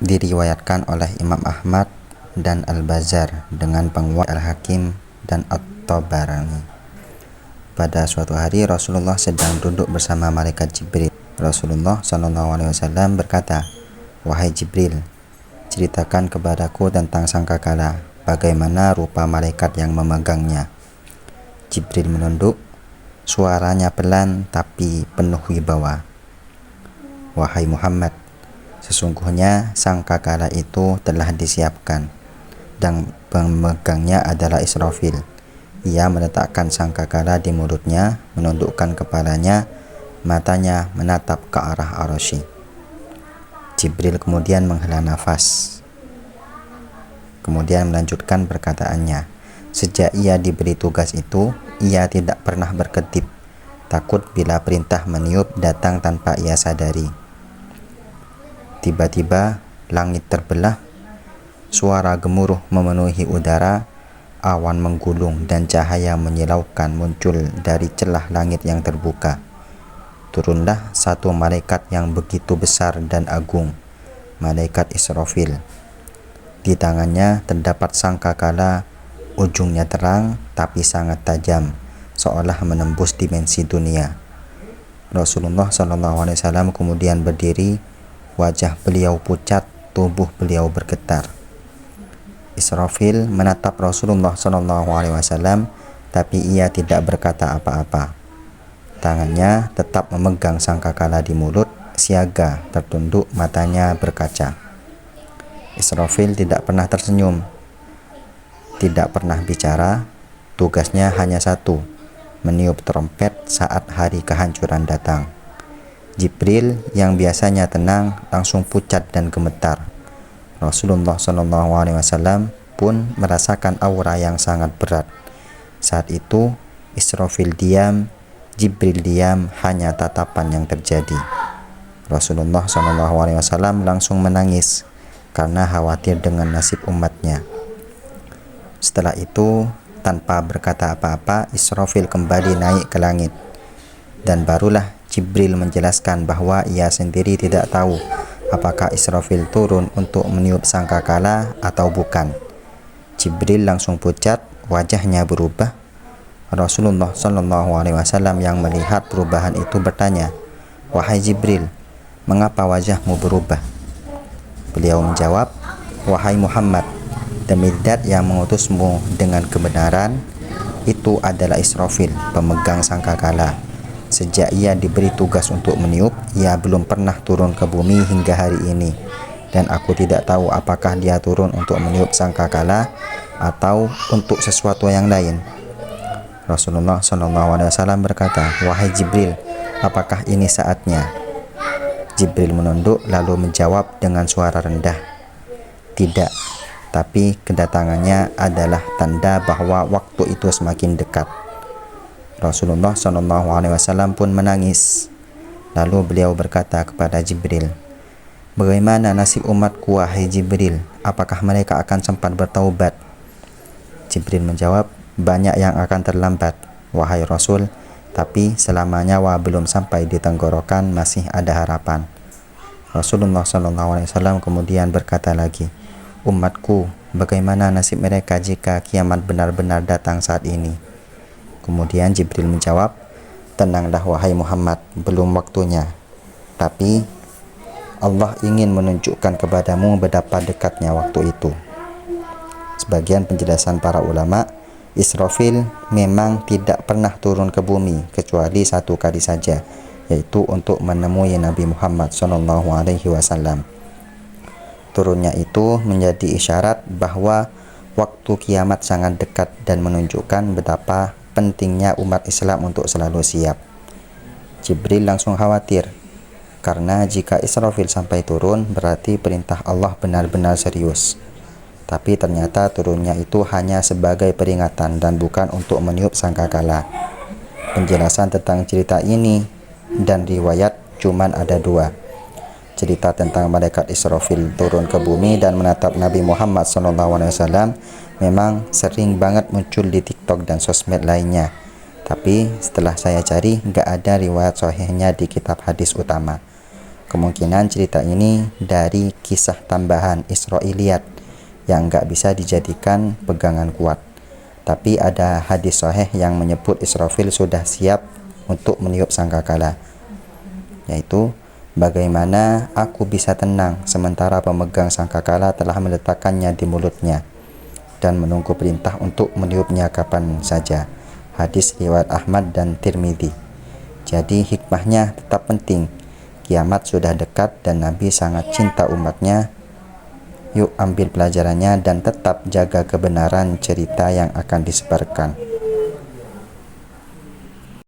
Diriwayatkan oleh Imam Ahmad dan Al-Bazzar dengan penguat Al-Hakim dan At-Tabarani. Pada suatu hari Rasulullah sedang duduk bersama malaikat Jibril. Rasulullah SAW berkata, "Wahai Jibril, ceritakan kepadaku tentang sangkakala, bagaimana rupa malaikat yang memegangnya." Jibril menunduk, suaranya pelan tapi penuh wibawa. "Wahai Muhammad, sesungguhnya sangkakala itu telah disiapkan, dan pemegangnya adalah Israfil. Ia meletakkan sangkakala di mulutnya, menundukkan kepalanya, matanya menatap ke arah Arsy." Jibril kemudian menghela nafas. Kemudian melanjutkan perkataannya. Sejak ia diberi tugas itu, ia tidak pernah berkedip, takut bila perintah meniup datang tanpa ia sadari. Tiba-tiba langit terbelah, suara gemuruh memenuhi udara, awan menggulung dan cahaya menyilaukan muncul dari celah langit yang terbuka. Turunlah satu malaikat yang begitu besar dan agung, malaikat Israfil. Di tangannya terdapat sangkakala, ujungnya terang tapi sangat tajam, seolah menembus dimensi dunia. Rasulullah SAW kemudian berdiri, wajah beliau pucat, tubuh beliau bergetar. Israfil menatap Rasulullah SAW, tapi ia tidak berkata apa-apa. Tangannya tetap memegang sangkakala di mulut, siaga, tertunduk, matanya berkaca. Israfil tidak pernah tersenyum, tidak pernah bicara. Tugasnya hanya satu, meniup trompet saat hari kehancuran datang. Jibril yang biasanya tenang langsung pucat dan gemetar. Rasulullah SAW pun merasakan aura yang sangat berat. Saat itu Israfil diam, Jibril diam, hanya tatapan yang terjadi. Rasulullah SAW langsung menangis karena khawatir dengan nasib umatnya. Setelah itu, tanpa berkata apa-apa, Israfil kembali naik ke langit. Dan barulah Jibril menjelaskan bahwa ia sendiri tidak tahu apakah Israfil turun untuk meniup sangkakala atau bukan. Jibril langsung pucat, wajahnya berubah. Rasulullah SAW yang melihat perubahan itu bertanya, "Wahai Jibril, mengapa wajahmu berubah?" Beliau menjawab, "Wahai Muhammad, demi Zat yang mengutusmu dengan kebenaran, itu adalah Israfil, pemegang sangkakala. Sejak ia diberi tugas untuk meniup, ia belum pernah turun ke bumi hingga hari ini. Dan aku tidak tahu apakah dia turun untuk meniup sangkakala atau untuk sesuatu yang lain." Rasulullah SAW berkata, "Wahai Jibril, apakah ini saatnya?" Jibril menunduk lalu menjawab dengan suara rendah, "Tidak, tapi kedatangannya adalah tanda bahwa waktu itu semakin dekat." Rasulullah SAW pun menangis. Lalu beliau berkata kepada Jibril, "Bagaimana nasib umatku, wahai Jibril? Apakah mereka akan sempat bertaubat?" Jibril menjawab, "Banyak yang akan terlambat, wahai Rasul, tapi selama nyawa belum sampai di tenggorokan masih ada harapan." Rasulullah SAW kemudian berkata lagi, "Umatku, bagaimana nasib mereka jika kiamat benar-benar datang saat ini?" Kemudian Jibril menjawab, "Tenanglah wahai Muhammad, belum waktunya. Tapi Allah ingin menunjukkan kepadamu betapa dekatnya waktu itu." Sebagian penjelasan para ulama, Israfil memang tidak pernah turun ke bumi kecuali satu kali saja, yaitu untuk menemui Nabi Muhammad SAW. Turunnya itu menjadi isyarat bahwa waktu kiamat sangat dekat dan menunjukkan betapa pentingnya umat Islam untuk selalu siap. Jibril langsung khawatir, karena jika Israfil sampai turun berarti perintah Allah benar-benar serius. Tapi ternyata turunnya itu hanya sebagai peringatan dan bukan untuk meniup sangkakala. Penjelasan tentang cerita ini dan riwayat cuman ada dua. Cerita tentang malaikat Israfil turun ke bumi dan menatap Nabi Muhammad SAW memang sering banget muncul di TikTok dan sosmed lainnya. Tapi setelah saya cari, nggak ada riwayat sahihnya di kitab hadis utama. Kemungkinan cerita ini dari kisah tambahan Israiliyat yang nggak bisa dijadikan pegangan kuat. Tapi ada hadis sahih yang menyebut Israfil sudah siap untuk meniup sangkakala, yaitu, bagaimana aku bisa tenang sementara pemegang sangkakala telah meletakkannya di mulutnya dan menunggu perintah untuk meniupnya kapan saja. Hadis riwayat Ahmad dan Tirmidzi. Jadi hikmahnya tetap penting. Kiamat sudah dekat dan Nabi sangat cinta umatnya. Yuk ambil pelajarannya dan tetap jaga kebenaran cerita yang akan disebarkan.